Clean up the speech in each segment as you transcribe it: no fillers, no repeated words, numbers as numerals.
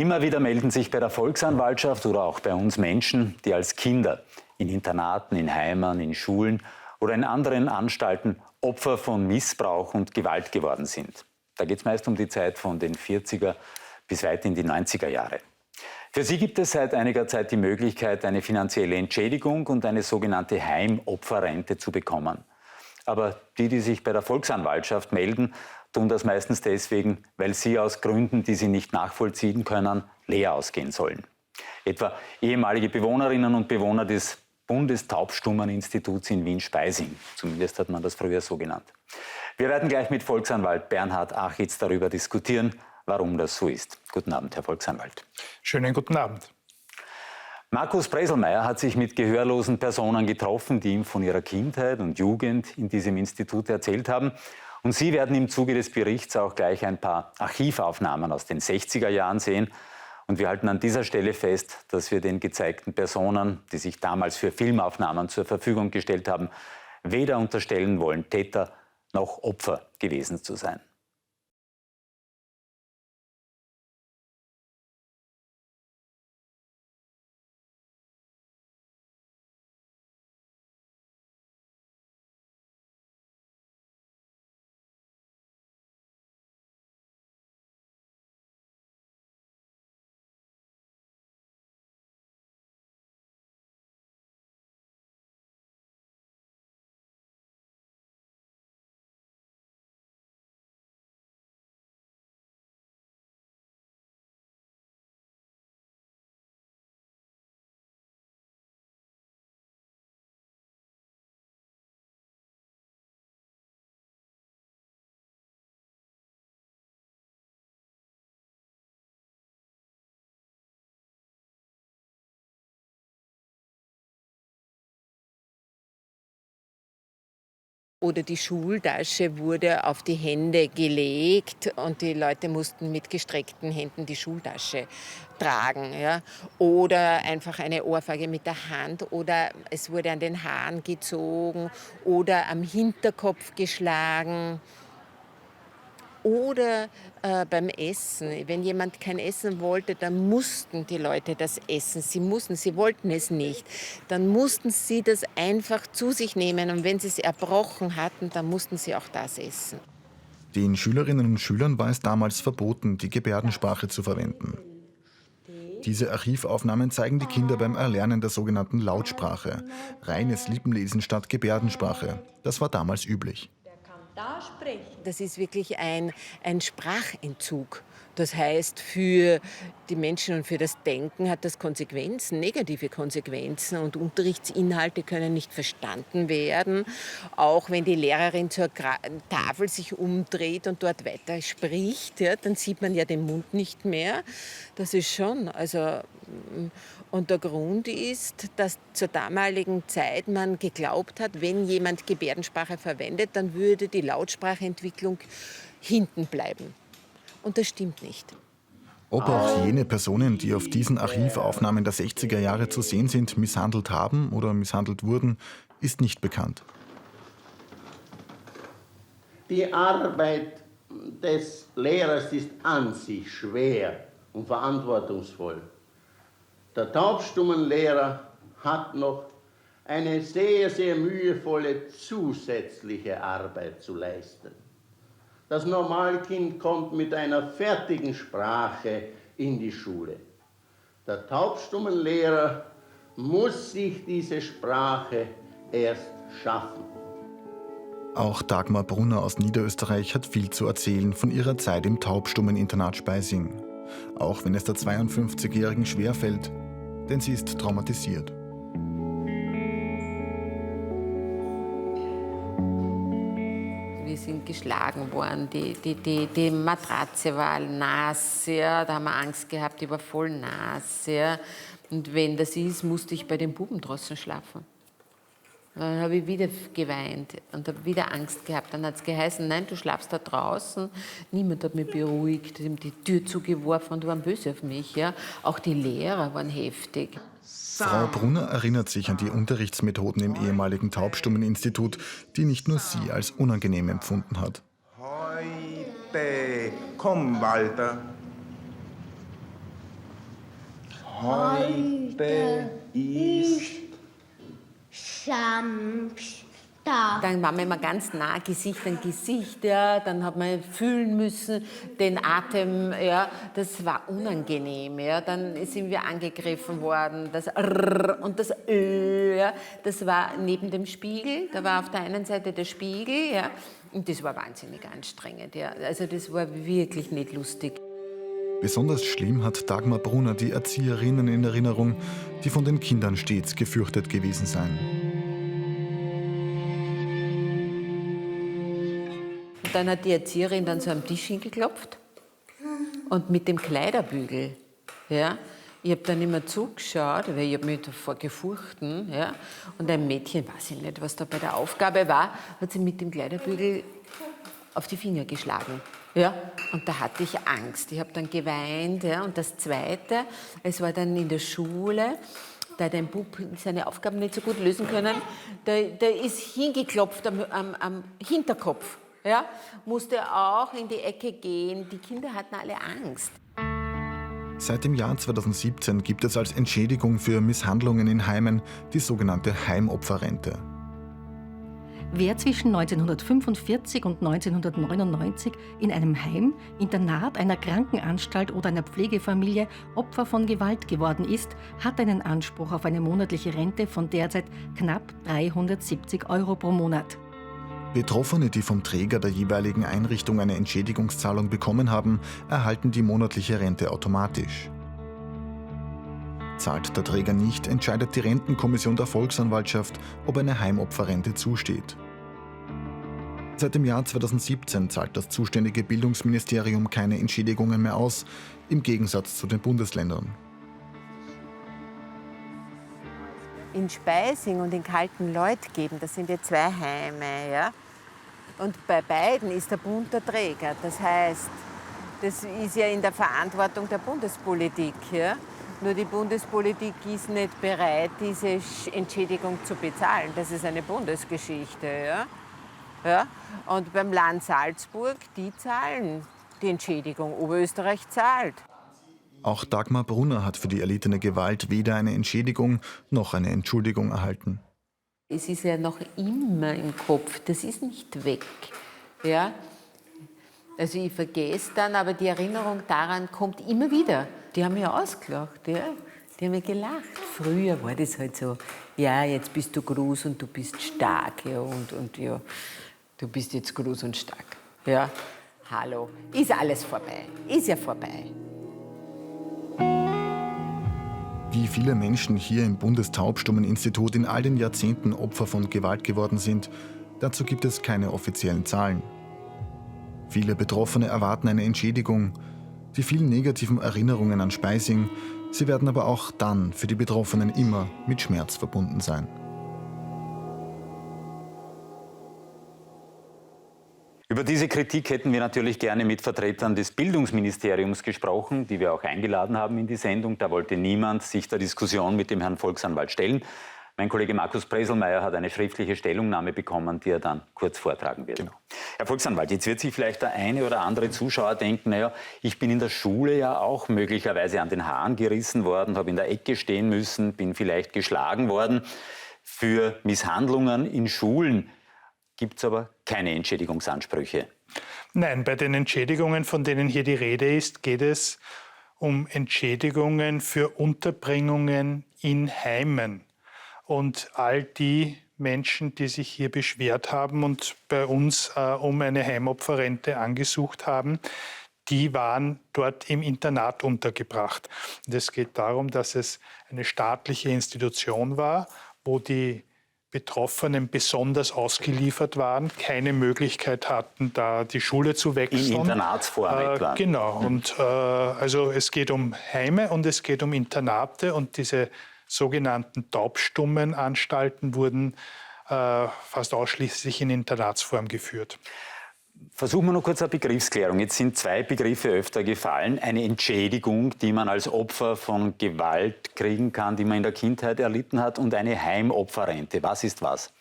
Immer wieder melden sich bei der Volksanwaltschaft oder auch bei uns Menschen, die als Kinder in Internaten, in Heimen, in Schulen oder in anderen Anstalten Opfer von Missbrauch und Gewalt geworden sind. Da geht es meist um die Zeit von den 40er bis weit in die 90er Jahre. Für sie gibt es seit einiger Zeit die Möglichkeit, eine finanzielle Entschädigung und eine sogenannte Heimopferrente zu bekommen. Aber die sich bei der Volksanwaltschaft melden, tun das meistens deswegen, weil sie aus Gründen, die sie nicht nachvollziehen können, leer ausgehen sollen. Etwa ehemalige Bewohnerinnen und Bewohner des Bundestaubstummeninstituts in Wien-Speising. Zumindest hat man das früher so genannt. Wir werden gleich mit Volksanwalt Bernhard Achitz darüber diskutieren, warum das so ist. Guten Abend, Herr Volksanwalt. Schönen guten Abend. Markus Preselmeier hat sich mit gehörlosen Personen getroffen, die ihm von ihrer Kindheit und Jugend in diesem Institut erzählt haben. Und Sie werden im Zuge des Berichts auch gleich ein paar Archivaufnahmen aus den 60er Jahren sehen. Und wir halten an dieser Stelle fest, dass wir den gezeigten Personen, die sich damals für Filmaufnahmen zur Verfügung gestellt haben, weder unterstellen wollen, Täter noch Opfer gewesen zu sein. Oder die Schultasche wurde auf die Hände gelegt und die Leute mussten mit gestreckten Händen die Schultasche tragen. Ja? Oder einfach eine Ohrfeige mit der Hand oder es wurde an den Haaren gezogen oder am Hinterkopf geschlagen. Oder beim Essen. Wenn jemand kein Essen wollte, dann mussten die Leute das essen. Sie wollten es nicht. Dann mussten sie das einfach zu sich nehmen. Und wenn sie es erbrochen hatten, dann mussten sie auch das essen. Den Schülerinnen und Schülern war es damals verboten, die Gebärdensprache zu verwenden. Diese Archivaufnahmen zeigen die Kinder beim Erlernen der sogenannten Lautsprache. Reines Lippenlesen statt Gebärdensprache. Das war damals üblich. Das ist wirklich ein Sprachentzug. Das heißt, für die Menschen und für das Denken hat das Konsequenzen, negative Konsequenzen. Und Unterrichtsinhalte können nicht verstanden werden. Auch wenn die Lehrerin zur Tafel sich umdreht und dort weiter spricht, ja, dann sieht man ja den Mund nicht mehr. Das ist schon, und der Grund ist, dass zur damaligen Zeit man geglaubt hat, wenn jemand Gebärdensprache verwendet, dann würde die Lautsprachentwicklung hinten bleiben. Und das stimmt nicht. Ob auch jene Personen, die auf diesen Archivaufnahmen der 60er Jahre zu sehen sind, misshandelt haben oder misshandelt wurden, ist nicht bekannt. Die Arbeit des Lehrers ist an sich schwer und verantwortungsvoll. Der Taubstummenlehrer hat noch eine sehr, sehr mühevolle zusätzliche Arbeit zu leisten. Das Normalkind kommt mit einer fertigen Sprache in die Schule. Der Taubstummenlehrer muss sich diese Sprache erst schaffen. Auch Dagmar Brunner aus Niederösterreich hat viel zu erzählen von ihrer Zeit im Taubstummeninternat Speising. Auch wenn es der 52-Jährigen schwerfällt, denn sie ist traumatisiert. Wir sind geschlagen worden, die Matratze war nass, ja, da haben wir Angst gehabt, die war voll nass. Ja. Und wenn das ist, musste ich bei den Buben draußen schlafen. Dann habe ich wieder geweint und habe wieder Angst gehabt. Dann hat es geheißen, nein, du schlafst da draußen. Niemand hat mich beruhigt, die haben die Tür zugeworfen und waren böse auf mich. Ja. Auch die Lehrer waren heftig. Frau Brunner erinnert sich an die Unterrichtsmethoden im ehemaligen Taubstummeninstitut, die nicht nur sie als unangenehm empfunden hat. Heute, komm, Walter. Heute ist Samstag. Dann waren wir immer ganz nah, Gesicht an Gesicht, ja. Dann hat man fühlen müssen, den Atem, ja. Das war unangenehm, ja. Dann sind wir angegriffen worden, das R und das Ö, ja. Das war neben dem Spiegel, da war auf der einen Seite der Spiegel, ja. Und das war wahnsinnig anstrengend, ja. Also das war wirklich nicht lustig. Besonders schlimm hat Dagmar Brunner die Erzieherinnen in Erinnerung, die von den Kindern stets gefürchtet gewesen seien. Dann hat die Erzieherin dann so am Tisch hingeklopft und mit dem Kleiderbügel, ja, ich habe dann immer zugeschaut, weil ich habe mich davor gefurchten, ja, und ein Mädchen, weiß ich nicht, was da bei der Aufgabe war, hat sie mit dem Kleiderbügel auf die Finger geschlagen, ja, und da hatte ich Angst, ich habe dann geweint, ja, und das Zweite, es war dann in der Schule, da hat ein Bub seine Aufgaben nicht so gut lösen können, der ist hingeklopft am Hinterkopf. Ja, musste auch in die Ecke gehen. Die Kinder hatten alle Angst. Seit dem Jahr 2017 gibt es als Entschädigung für Misshandlungen in Heimen die sogenannte Heimopferrente. Wer zwischen 1945 und 1999 in einem Heim, Internat, einer Krankenanstalt oder einer Pflegefamilie Opfer von Gewalt geworden ist, hat einen Anspruch auf eine monatliche Rente von derzeit knapp 370 € pro Monat. Betroffene, die vom Träger der jeweiligen Einrichtung eine Entschädigungszahlung bekommen haben, erhalten die monatliche Rente automatisch. Zahlt der Träger nicht, entscheidet die Rentenkommission der Volksanwaltschaft, ob eine Heimopferrente zusteht. Seit dem Jahr 2017 zahlt das zuständige Bildungsministerium keine Entschädigungen mehr aus, im Gegensatz zu den Bundesländern. In Speising und in Kaltenleutgeben, das sind ja zwei Heime, ja. Und bei beiden ist der Bund der Träger. Das heißt, das ist ja in der Verantwortung der Bundespolitik, ja. Nur die Bundespolitik ist nicht bereit, diese Entschädigung zu bezahlen. Das ist eine Bundesgeschichte, ja. Ja. Und beim Land Salzburg, die zahlen die Entschädigung. Oberösterreich zahlt. Auch Dagmar Brunner hat für die erlittene Gewalt weder eine Entschädigung noch eine Entschuldigung erhalten. Es ist ja noch immer im Kopf, das ist nicht weg. Ja? Also ich vergesse dann, aber die Erinnerung daran kommt immer wieder. Die haben mich ausgelacht, ja? Die haben mich gelacht. Früher war das halt so, ja, jetzt bist du groß und du bist stark. Ja, und ja, du bist jetzt groß und stark. Ja, hallo, ist alles vorbei, ist ja vorbei. Wie viele Menschen hier im Bundestaubstummeninstitut in all den Jahrzehnten Opfer von Gewalt geworden sind, dazu gibt es keine offiziellen Zahlen. Viele Betroffene erwarten eine Entschädigung. Die vielen negativen Erinnerungen an Speising, sie werden aber auch dann für die Betroffenen immer mit Schmerz verbunden sein. Über diese Kritik hätten wir natürlich gerne mit Vertretern des Bildungsministeriums gesprochen, die wir auch eingeladen haben in die Sendung. Da wollte niemand sich der Diskussion mit dem Herrn Volksanwalt stellen. Mein Kollege Markus Preselmeier hat eine schriftliche Stellungnahme bekommen, die er dann kurz vortragen wird. Genau. Herr Volksanwalt, jetzt wird sich vielleicht der eine oder andere Zuschauer denken, naja, ich bin in der Schule ja auch möglicherweise an den Haaren gerissen worden, habe in der Ecke stehen müssen, bin vielleicht geschlagen worden. Für Misshandlungen in Schulen gibt es aber keine Entschädigungsansprüche. Nein, bei den Entschädigungen, von denen hier die Rede ist, geht es um Entschädigungen für Unterbringungen in Heimen. Und all die Menschen, die sich hier beschwert haben und bei uns um eine Heimopferrente angesucht haben, die waren dort im Internat untergebracht. Und es geht darum, dass es eine staatliche Institution war, wo die Betroffenen besonders ausgeliefert waren, keine Möglichkeit hatten, da die Schule zu wechseln. In Internatsform etwa. Genau. Und also es geht um Heime und es geht um Internate und diese sogenannten taubstummen Anstalten wurden fast ausschließlich in Internatsform geführt. Versuchen wir noch kurz eine Begriffsklärung. Jetzt sind zwei Begriffe öfter gefallen. Eine Entschädigung, die man als Opfer von Gewalt kriegen kann, die man in der Kindheit erlitten hat, und eine Heimopferrente. Was ist was?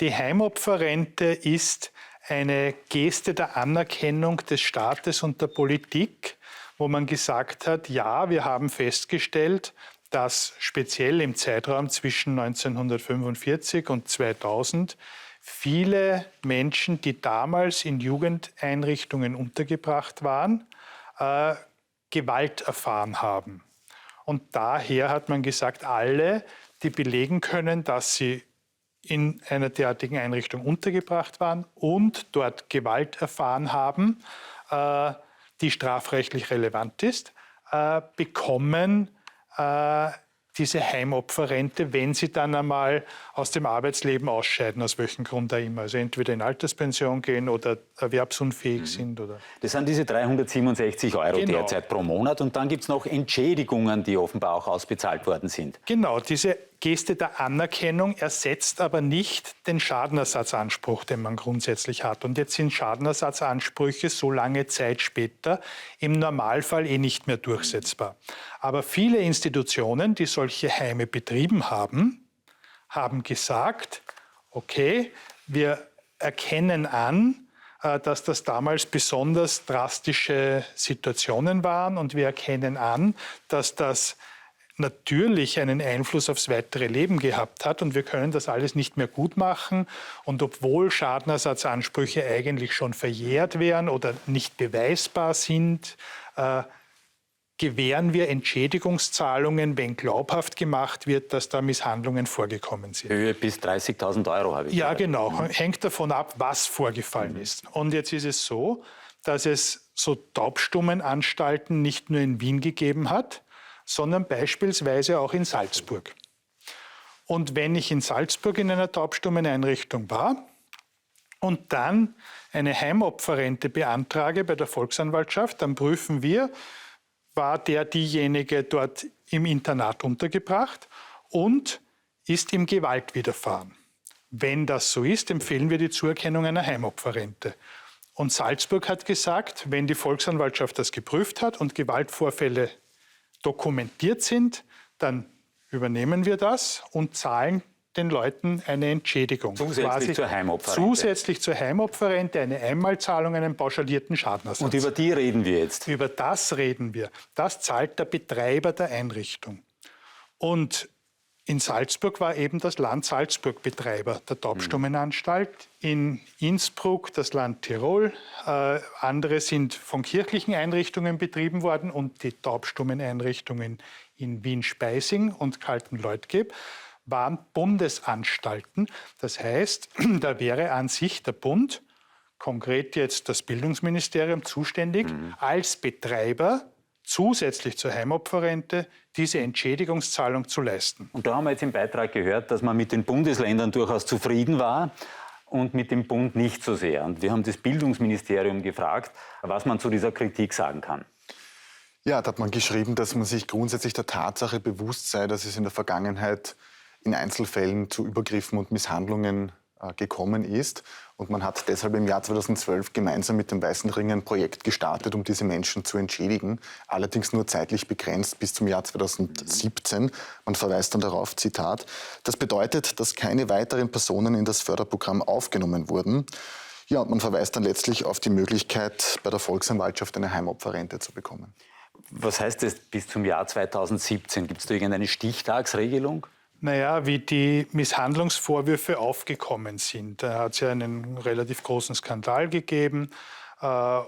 Die Heimopferrente ist eine Geste der Anerkennung des Staates und der Politik wo man gesagt hat, ja, wir haben festgestellt, dass speziell im Zeitraum zwischen 1945 und 2000 viele Menschen, die damals in Jugendeinrichtungen untergebracht waren, Gewalt erfahren haben. Und daher hat man gesagt, alle, die belegen können, dass sie in einer derartigen Einrichtung untergebracht waren und dort Gewalt erfahren haben, die strafrechtlich relevant ist, bekommen diese Heimopferrente, wenn sie dann einmal aus dem Arbeitsleben ausscheiden, aus welchem Grund auch immer. Also entweder in Alterspension gehen oder erwerbsunfähig sind. Oder Das sind diese 367 € derzeit pro Monat. Und dann gibt es noch Entschädigungen, die offenbar auch ausbezahlt worden sind. Genau, diese Geste der Anerkennung ersetzt aber nicht den Schadenersatzanspruch, den man grundsätzlich hat. Und jetzt sind Schadenersatzansprüche so lange Zeit später im Normalfall nicht mehr durchsetzbar. Aber viele Institutionen, die solche Heime betrieben haben, haben gesagt, okay, wir erkennen an, dass das damals besonders drastische Situationen waren und wir erkennen an, dass das natürlich einen Einfluss aufs weitere Leben gehabt hat und wir können das alles nicht mehr gut machen. Und obwohl Schadenersatzansprüche eigentlich schon verjährt wären oder nicht beweisbar sind, gewähren wir Entschädigungszahlungen, wenn glaubhaft gemacht wird, dass da Misshandlungen vorgekommen sind. Höhe bis 30.000 € habe ich Ja, gehört. genau. Hängt davon ab, was vorgefallen ist. Und jetzt ist es so, dass es so Taubstummenanstalten nicht nur in Wien gegeben hat, sondern beispielsweise auch in Salzburg. Und wenn ich in Salzburg in einer taubstummen Einrichtung war und dann eine Heimopferrente beantrage bei der Volksanwaltschaft, dann prüfen wir, war diejenige dort im Internat untergebracht und ist ihm Gewalt widerfahren. Wenn das so ist, empfehlen wir die Zuerkennung einer Heimopferrente. Und Salzburg hat gesagt, wenn die Volksanwaltschaft das geprüft hat und Gewaltvorfälle dokumentiert sind, dann übernehmen wir das und zahlen den Leuten eine Entschädigung. Zusätzlich zur Heimopferrente. Zusätzlich zur Heimopferrente, eine Einmalzahlung, einen pauschalierten Schadenersatz. Und über die reden wir jetzt. Über das reden wir. Das zahlt der Betreiber der Einrichtung. Und in Salzburg war eben das Land Salzburg Betreiber der Taubstummenanstalt. In Innsbruck das Land Tirol. Andere sind von kirchlichen Einrichtungen betrieben worden und die Taubstummeneinrichtungen in Wien-Speising und Kaltenleutgeb waren Bundesanstalten. Das heißt, da wäre an sich der Bund, konkret jetzt das Bildungsministerium, zuständig, als Betreiber zusätzlich zur Heimopferrente diese Entschädigungszahlung zu leisten. Und da haben wir jetzt im Beitrag gehört, dass man mit den Bundesländern durchaus zufrieden war und mit dem Bund nicht so sehr. Und wir haben das Bildungsministerium gefragt, was man zu dieser Kritik sagen kann. Ja, da hat man geschrieben, dass man sich grundsätzlich der Tatsache bewusst sei, dass es in der Vergangenheit in Einzelfällen zu Übergriffen und Misshandlungen gekommen ist. Und man hat deshalb im Jahr 2012 gemeinsam mit dem Weißen Ring ein Projekt gestartet, um diese Menschen zu entschädigen. Allerdings nur zeitlich begrenzt bis zum Jahr 2017. Man verweist dann darauf, Zitat, das bedeutet, dass keine weiteren Personen in das Förderprogramm aufgenommen wurden. Ja, und man verweist dann letztlich auf die Möglichkeit, bei der Volksanwaltschaft eine Heimopferrente zu bekommen. Was heißt das bis zum Jahr 2017? Gibt es da irgendeine Stichtagsregelung? Naja, wie die Misshandlungsvorwürfe aufgekommen sind. Da hat es ja einen relativ großen Skandal gegeben.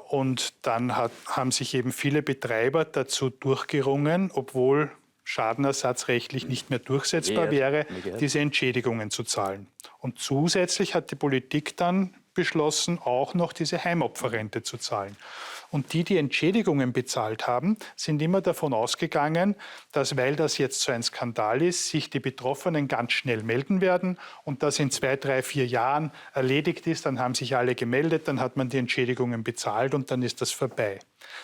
Und dann haben sich eben viele Betreiber dazu durchgerungen, obwohl schadenersatzrechtlich nicht mehr durchsetzbar wäre, diese Entschädigungen zu zahlen. Und zusätzlich hat die Politik dann beschlossen, auch noch diese Heimopferrente zu zahlen. Und die Entschädigungen bezahlt haben, sind immer davon ausgegangen, dass, weil das jetzt so ein Skandal ist, sich die Betroffenen ganz schnell melden werden und das in 2, 3, 4 Jahren erledigt ist. Dann haben sich alle gemeldet, dann hat man die Entschädigungen bezahlt und dann ist das vorbei.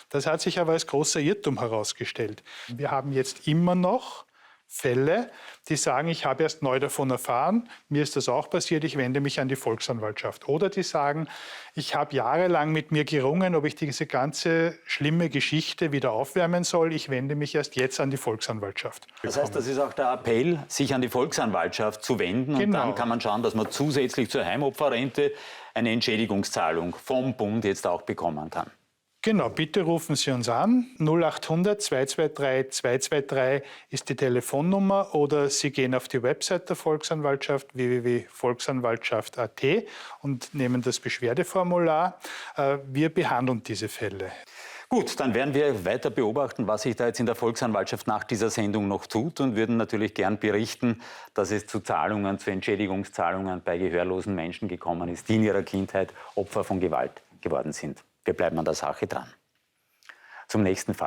Das hat sich aber als großer Irrtum herausgestellt. Wir haben jetzt immer noch Fälle, die sagen, ich habe erst neu davon erfahren, mir ist das auch passiert, ich wende mich an die Volksanwaltschaft. Oder die sagen, ich habe jahrelang mit mir gerungen, ob ich diese ganze schlimme Geschichte wieder aufwärmen soll, ich wende mich erst jetzt an die Volksanwaltschaft. Das heißt, das ist auch der Appell, sich an die Volksanwaltschaft zu wenden. Und dann kann man schauen, dass man zusätzlich zur Heimopferrente eine Entschädigungszahlung vom Bund jetzt auch bekommen kann. Genau, bitte rufen Sie uns an. 0800 223 223 ist die Telefonnummer oder Sie gehen auf die Website der Volksanwaltschaft www.volksanwaltschaft.at und nehmen das Beschwerdeformular. Wir behandeln diese Fälle. Gut, dann werden wir weiter beobachten, was sich da jetzt in der Volksanwaltschaft nach dieser Sendung noch tut und würden natürlich gern berichten, dass es zu Zahlungen, zu Entschädigungszahlungen bei gehörlosen Menschen gekommen ist, die in ihrer Kindheit Opfer von Gewalt geworden sind. Wir bleiben an der Sache dran. Zum nächsten Fall.